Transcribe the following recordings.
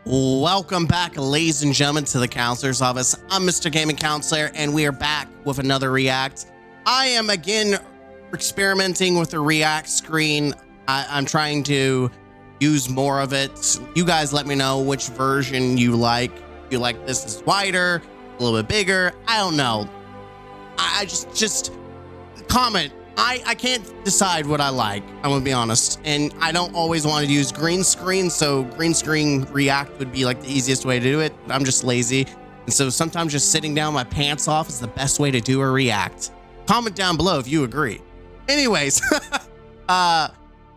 Welcome back, ladies and gentlemen, to the Counselor's Office. I'm Mr. Gaming Counselor, and we are back with another React. I am again experimenting with the React screen. I'm trying to use more of it. You guys let me know which version you like. If you like this is wider, a little bit bigger. I don't know. I just comment. I can't decide what I like, I'm gonna be honest. And I don't always want to use green screen, so green screen React would be like the easiest way to do it. I'm just lazy. And so sometimes just sitting down my pants off is the best way to do a React. Comment down below if you agree. Anyways,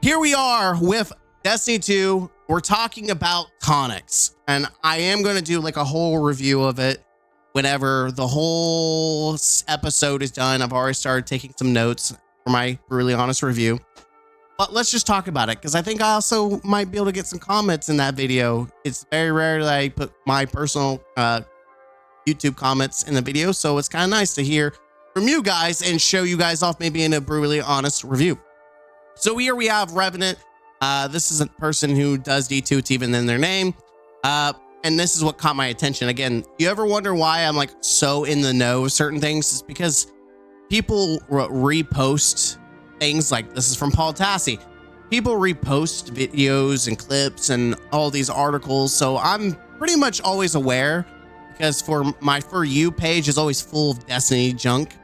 here we are with Destiny 2. We're talking about tonics, and I am going to do like a whole review of it whenever the whole episode is done. I've already started taking some notes for my brutally honest review, but let's just talk about it, because I think I also might be able to get some comments in that video. It's very rare that I put my personal YouTube comments in the video, so it's kind of nice to hear from you guys and show you guys off maybe in a brutally honest review. So here we have Revenant. This is a person who does D2, it's even in their name. And this is what caught my attention. Again, you ever wonder why I'm like so in the know of certain things? It's because people repost things like this is from Paul Tassi. People repost videos and clips and all these articles. So I'm pretty much always aware, because for my For You page is always full of Destiny junk.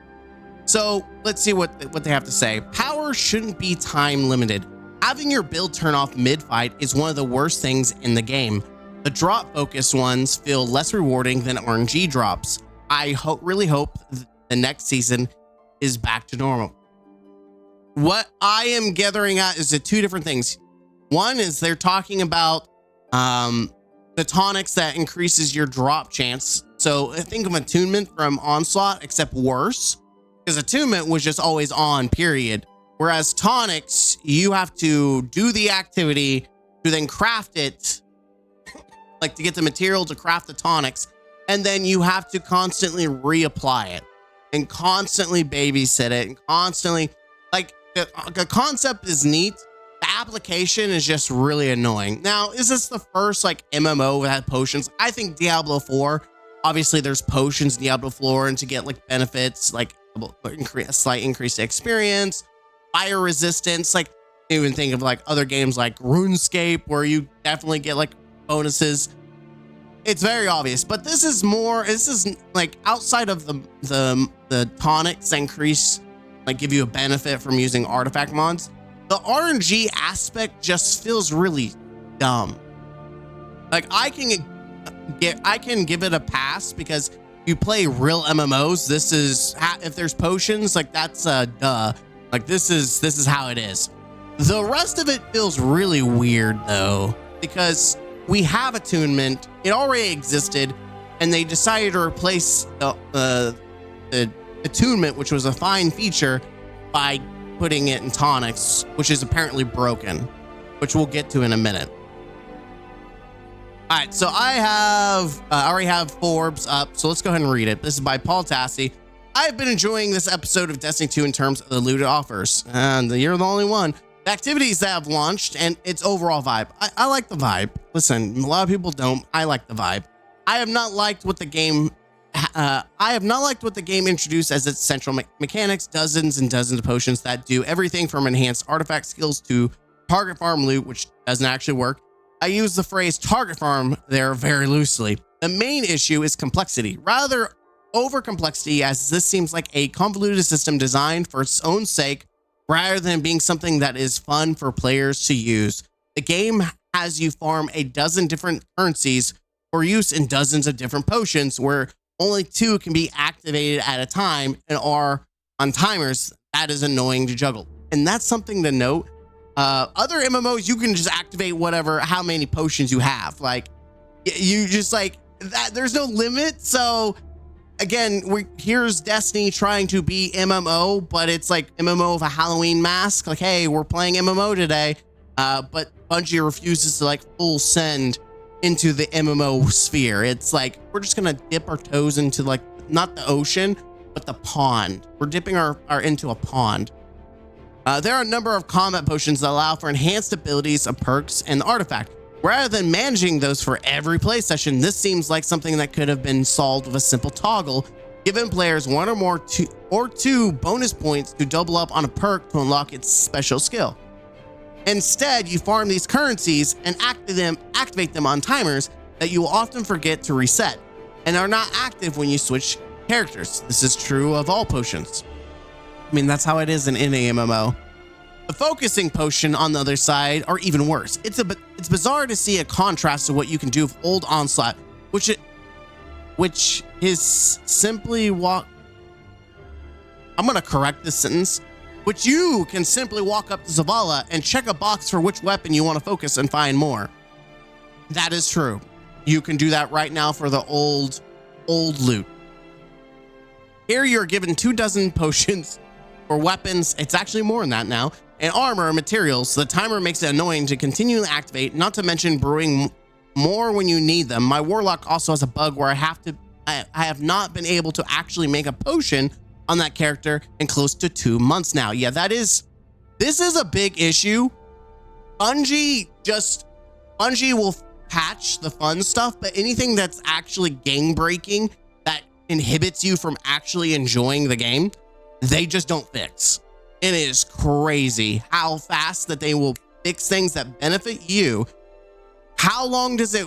So let's see what they have to say. Power shouldn't be time limited. Having your build turn off mid-fight is one of the worst things in the game. The drop focused ones feel less rewarding than RNG drops. I really hope the next season is back to normal. What I am gathering at is the two different things. One is they're talking about the tonics that increases your drop chance. So think of attunement from Onslaught, except worse, because attunement was just always on, period. Whereas tonics, you have to do the activity to then craft it, like to get the material to craft the tonics, and then you have to constantly reapply it and constantly babysit it and constantly, like, the concept is neat. The application is just really annoying. Now, is this the first like MMO that had potions? I think Diablo 4, obviously there's potions in Diablo 4, and to get like benefits like a slight increase to experience, fire resistance, like even think of like other games like RuneScape where you definitely get like bonuses. It's very obvious, but this is like outside of the tonics that increase, like give you a benefit from using artifact mods. The RNG aspect just feels really dumb. Like I can give it a pass, because you play real MMOs. This is, if there's potions, like that's duh. Like this is how it is. The rest of it feels really weird though, because we have attunement, it already existed, and they decided to replace the attunement, which was a fine feature, by putting it in tonics, which is apparently broken, which we'll get to in a minute. All right, so I already have Forbes up, so let's go ahead and read it. This is by Paul Tassi. I've been enjoying this episode of Destiny 2 in terms of the looted offers, and you're the only one. The activities that have launched and its overall vibe. I like the vibe. Listen, a lot of people don't. I like the vibe. I have not liked what the game introduced as its central mechanics. Dozens and dozens of potions that do everything from enhanced artifact skills to target farm loot, which doesn't actually work. I use the phrase target farm there very loosely. The main issue is complexity, rather over complexity, as this seems like a convoluted system designed for its own sake, rather than being something that is fun for players to use. The game has you farm a dozen different currencies for use in dozens of different potions, where only 2 can be activated at a time and are on timers. That is annoying to juggle. And that's something to note. Other MMOs, you can just activate how many potions you have. Like, you just like that, there's no limit. So again, here's Destiny trying to be MMO, but it's like MMO of a Halloween mask. Like, hey, we're playing MMO today. But Bungie refuses to like full send into the MMO sphere. It's like, we're just gonna dip our toes into like, not the ocean, but the pond. We're dipping our into a pond. There are a number of combat potions that allow for enhanced abilities of perks and the artifact. Rather than managing those for every play session, this seems like something that could have been solved with a simple toggle, giving players one or two bonus points to double up on a perk to unlock its special skill. Instead, you farm these currencies and activate them on timers that you will often forget to reset and are not active when you switch characters. This is true of all potions. I mean, that's how it is in any MMO. The focusing potion on the other side are even worse. It's bizarre to see a contrast to what you can do with old Onslaught, which is simply walk. I'm gonna correct this sentence. Which you can simply walk up to Zavala and check a box for which weapon you want to focus and find more. That is true. You can do that right now for the old loot. Here you're given 24 potions for weapons. It's actually more than that now. And armor and materials. The timer makes it annoying to continually activate, not to mention brewing more when you need them. My warlock also has a bug where I have not been able to actually make a potion on that character in close to 2 months now. Yeah, this is a big issue. Bungie will patch the fun stuff, but anything that's actually game breaking that inhibits you from actually enjoying the game, they just don't fix. It is crazy how fast that they will fix things that benefit you. How long does it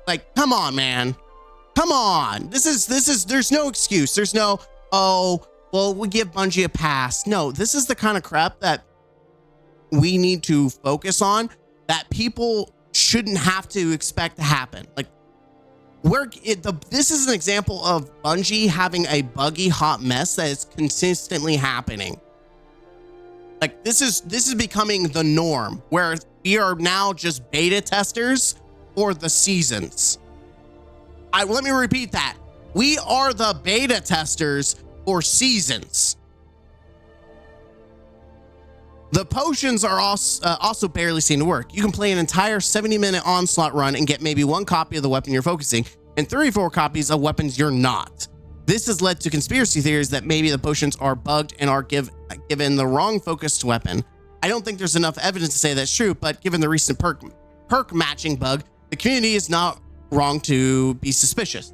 like, come on, man. Come on. This is there's no excuse. There's no, oh, well, we give Bungie a pass. No, this is the kind of crap that we need to focus on, that people shouldn't have to expect to happen. Like, this is an example of Bungie having a buggy hot mess that is consistently happening. Like, this is becoming the norm, where we are now just beta testers for the seasons. Let me repeat that. We are the beta testers for seasons. The potions are also barely seen to work. You can play an entire 70-minute Onslaught run and get maybe 1 copy of the weapon you're focusing and 3 or 4 copies of weapons you're not. This has led to conspiracy theories that maybe the potions are bugged and are given the wrong focused weapon. I don't think there's enough evidence to say that's true, but given the recent perk matching bug, the community is not wrong to be suspicious.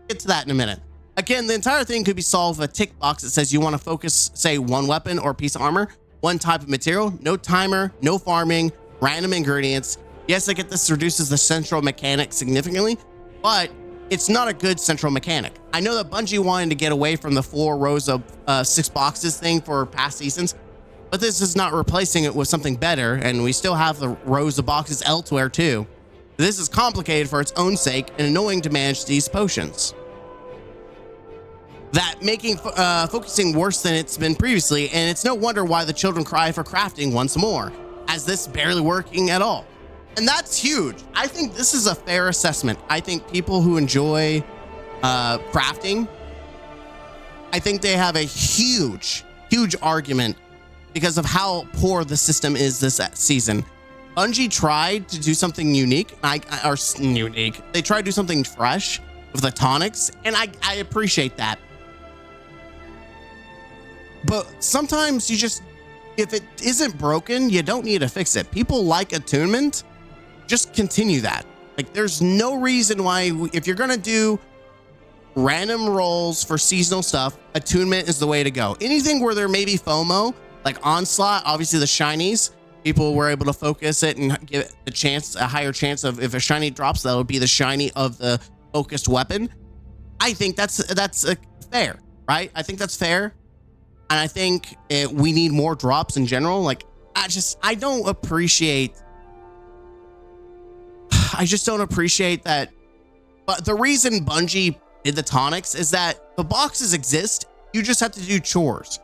Get to that in a minute. Again, the entire thing could be solved with a tick box that says you want to focus, say, 1 weapon or piece of armor, 1 type of material, no timer, no farming, random ingredients. Yes, I get this reduces the central mechanic significantly, but it's not a good central mechanic. I know that Bungie wanted to get away from the 4 rows of 6 boxes thing for past seasons, but this is not replacing it with something better, and we still have the rows of boxes elsewhere too. This is complicated for its own sake and annoying to manage these potions. That making focusing worse than it's been previously, and it's no wonder why the children cry for crafting once more, as this barely working at all. And that's huge. I think this is a fair assessment. I think people who enjoy crafting, I think they have a huge argument because of how poor the system is this season. Bungie tried to do something unique, They tried to do something fresh with the tonics, and I appreciate that. But sometimes if it isn't broken, you don't need to fix it. People like attunement. Just continue that. Like, there's no reason why, if you're going to do random rolls for seasonal stuff, attunement is the way to go. Anything where there may be FOMO, like Onslaught, obviously the shinies, people were able to focus it and give it a higher chance of, if a shiny drops, that would be the shiny of the focused weapon. I think that's fair, right? I think that's fair. And I think we need more drops in general. Like, I just don't appreciate that. But the reason Bungie did the tonics is that the boxes exist. You just have to do chores.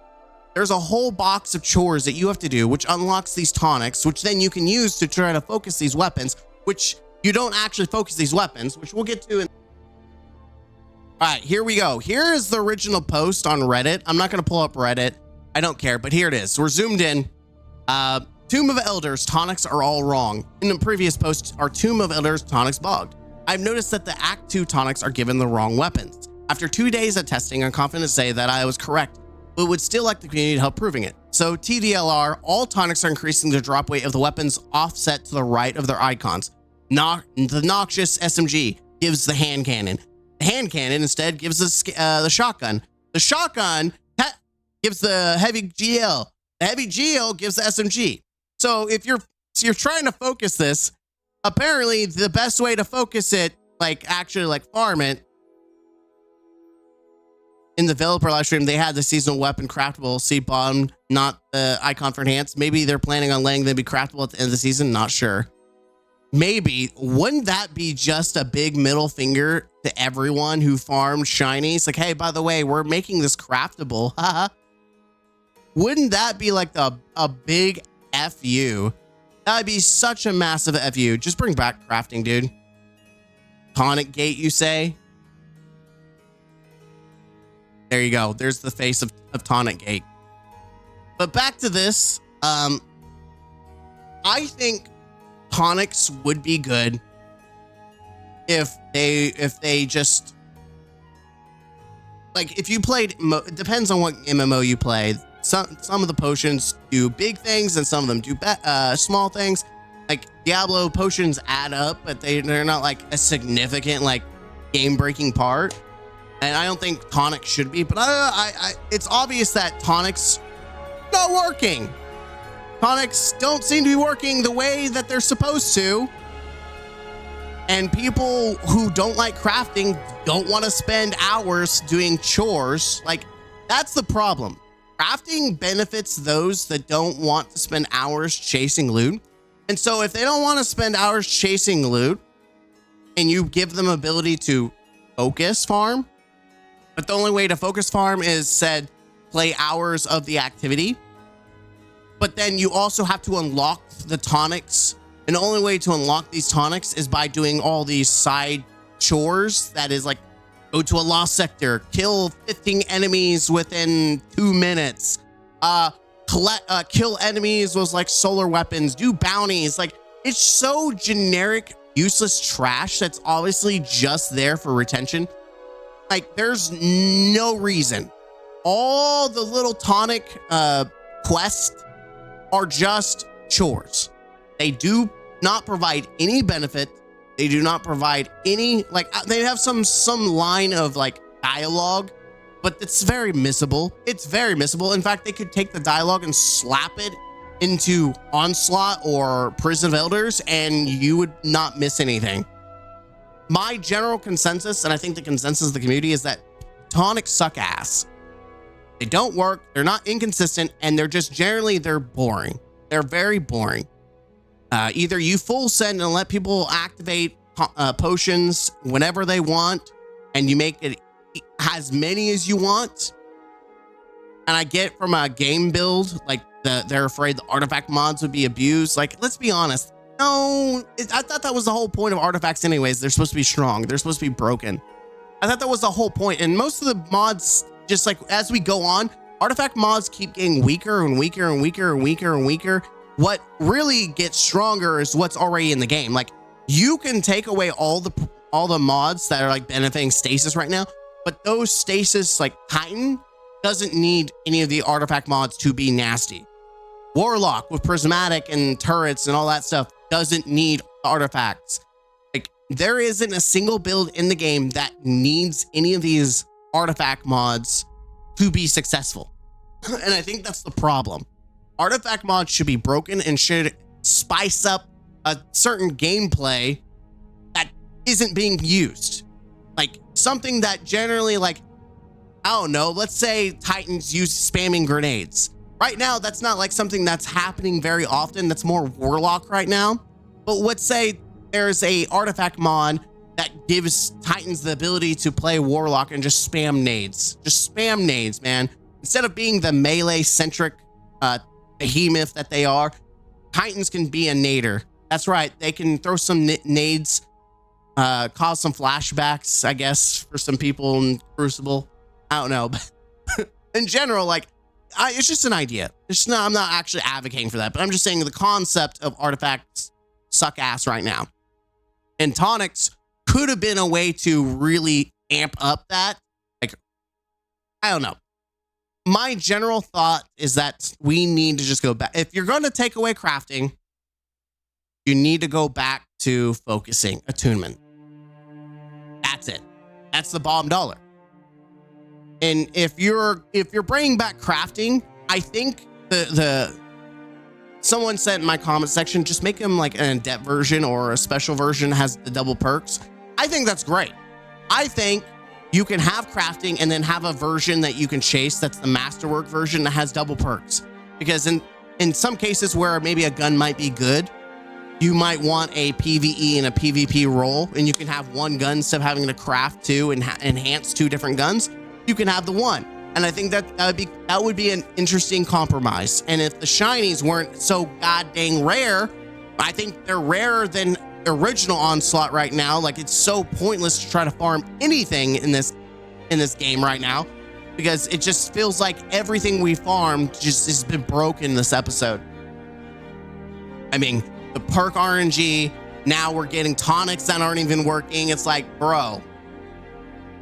There's a whole box of chores that you have to do, which unlocks these tonics, which then you can use to try to focus these weapons, which you don't actually focus these weapons, which we'll get to in. All right, here we go. Here is the original post on Reddit. I'm not going to pull up Reddit. I don't care, but here it is. We're zoomed in. Tomb of Elders tonics are all wrong. In the previous post, our Tomb of Elders tonics bugged. I've noticed that the Act 2 tonics are given the wrong weapons. After 2 days of testing, I'm confident to say that I was correct, but would still like the community to help proving it. So TDLR, all tonics are increasing the drop weight of the weapons offset to the right of their icons. The noxious SMG gives the hand cannon. The hand cannon instead gives the shotgun. The shotgun gives the heavy GL. The heavy GL gives the SMG. So if you're trying to focus this, apparently the best way to focus it, like actually like farm it, in the developer live stream, they had the seasonal weapon craftable. See bottom, not the icon for enhance. Maybe they're planning on letting them be craftable at the end of the season. Not sure. Maybe. Wouldn't that be just a big middle finger to everyone who farmed shinies? Like, hey, by the way, we're making this craftable. Wouldn't that be like a big FU? That'd be such a massive FU. Just bring back crafting, dude. Tonic gate, you say? There you go. There's the face of Tonic Gate. But back to this. I think tonics would be good if they just, like, if you played, it depends on what MMO you play. Some of the potions do big things and some of them do small things. Like Diablo potions add up, but they're not like a significant like game breaking part. And I don't think tonics should be, but it's obvious that tonics not working. Tonics don't seem to be working the way that they're supposed to. And people who don't like crafting don't want to spend hours doing chores. Like, that's the problem. Crafting benefits those that don't want to spend hours chasing loot. And so if they don't want to spend hours chasing loot and you give them ability to focus farm, but the only way to focus farm is said play hours of the activity. But then you also have to unlock the tonics. And the only way to unlock these tonics is by doing all these side chores. That is like go to a lost sector, kill 15 enemies within 2 minutes, kill enemies with like solar weapons, do bounties. Like, it's so generic, useless trash that's obviously just there for retention. Like, there's no reason. All the little tonic quests are just chores. They do not provide any benefit. They do not provide any, like, they have some line of like dialogue, but it's very missable. It's very missable. In fact, they could take the dialogue and slap it into Onslaught or Prison of Elders and you would not miss anything. My general consensus, and I think the consensus of the community, is that tonics suck ass. They don't work, they're not inconsistent, and they're just generally, they're boring. They're very boring. Either you full send and let people activate potions whenever they want, and you make it as many as you want. And I get from a game build, like they're afraid the artifact mods would be abused. Like, let's be honest. No, I thought that was the whole point of artifacts anyways. They're supposed to be strong. They're supposed to be broken. I thought that was the whole point. And most of the mods, just like as we go on, artifact mods keep getting weaker and weaker and weaker and weaker and weaker. What really gets stronger is what's already in the game. Like, you can take away all the mods that are like benefiting stasis right now, but those stasis, like Titan, doesn't need any of the artifact mods to be nasty. Warlock with prismatic and turrets and all that stuff doesn't need artifacts. Like, there isn't a single build in the game that needs any of these artifact mods to be successful. And I think that's the problem. Artifact mods should be broken and should spice up a certain gameplay that isn't being used. Like, something that generally, like, I don't know, let's say Titans use spamming grenades. Right now, that's not like something that's happening very often. That's more Warlock right now. But let's say there's a artifact mod that gives Titans the ability to play Warlock and just spam nades. Just spam nades, man. Instead of being the melee-centric behemoth that they are, Titans can be a nader. That's right. They can throw some nades, cause some flashbacks, I guess, for some people in Crucible. I don't know. But in general, like, it's just an idea. It's not, I'm not actually advocating for that, but I'm just saying the concept of artifacts suck ass right now. And tonics could have been a way to really amp up that. Like, I don't know. My general thought is that we need to just go back. If you're going to take away crafting, you need to go back to focusing attunement. That's it. That's the bottom dollar. And if you're bringing back crafting, I think someone said in my comment section, just make them like an in-depth version or a special version that has the double perks. I think that's great. I think you can have crafting and then have a version that you can chase that's the masterwork version that has double perks. Because in some cases where maybe a gun might be good, you might want a PvE and a PvP role, and you can have one gun instead of having to craft two and enhance two different guns. You can have the one. And I think that would be an interesting compromise. And if the shinies weren't so goddamn rare, I think they're rarer than original Onslaught right now. Like, it's so pointless to try to farm anything in this game right now, because it just feels like everything we farmed just has been broken this episode. I mean, the perk RNG, now we're getting tonics that aren't even working. It's like, bro,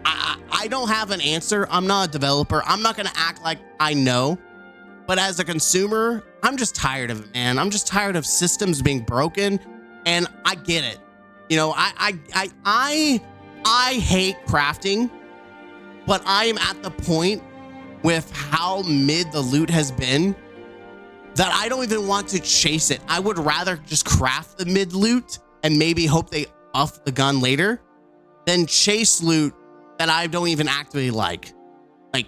I don't have an answer. I'm not a developer. I'm not going to act like I know. But as a consumer, I'm just tired of it, man. I'm just tired of systems being broken. And I get it. You know, I hate crafting, but I am at the point with how mid the loot has been that I don't even want to chase it. I would rather just craft the mid loot and maybe hope they buff the gun later than chase loot that I don't even actively like. Like,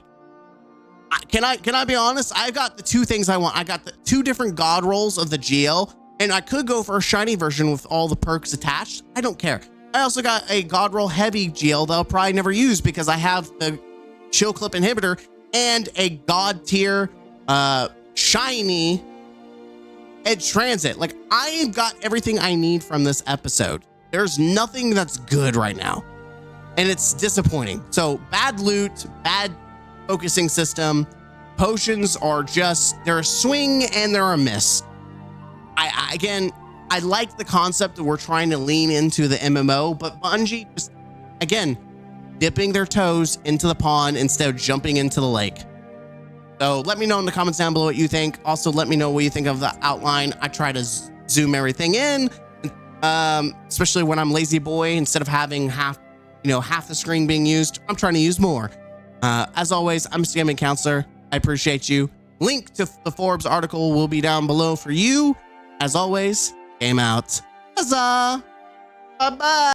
can I be honest? I've got the two things I want. I got the two different god rolls of the GL, and I could go for a shiny version with all the perks attached. I don't care. I also got a god roll heavy GL that I'll probably never use because I have the chill clip inhibitor and a god tier shiny edge transit. Like, I've got everything I need from this episode. There's nothing that's good right now, and it's disappointing. So bad loot, bad focusing system. Potions are just, they're a swing and they're a miss. I like the concept that we're trying to lean into the MMO, but Bungie just, again, dipping their toes into the pond instead of jumping into the lake. So let me know in the comments down below what you think. Also, let me know what you think of the outline. I try to zoom everything in, especially when I'm lazy boy. Instead of having half the screen being used, I'm trying to use more. As always, I'm Mr. Gaming Counselor. I appreciate you. Link to the Forbes article will be down below for you. As always, game out. Huzzah! Bye-bye!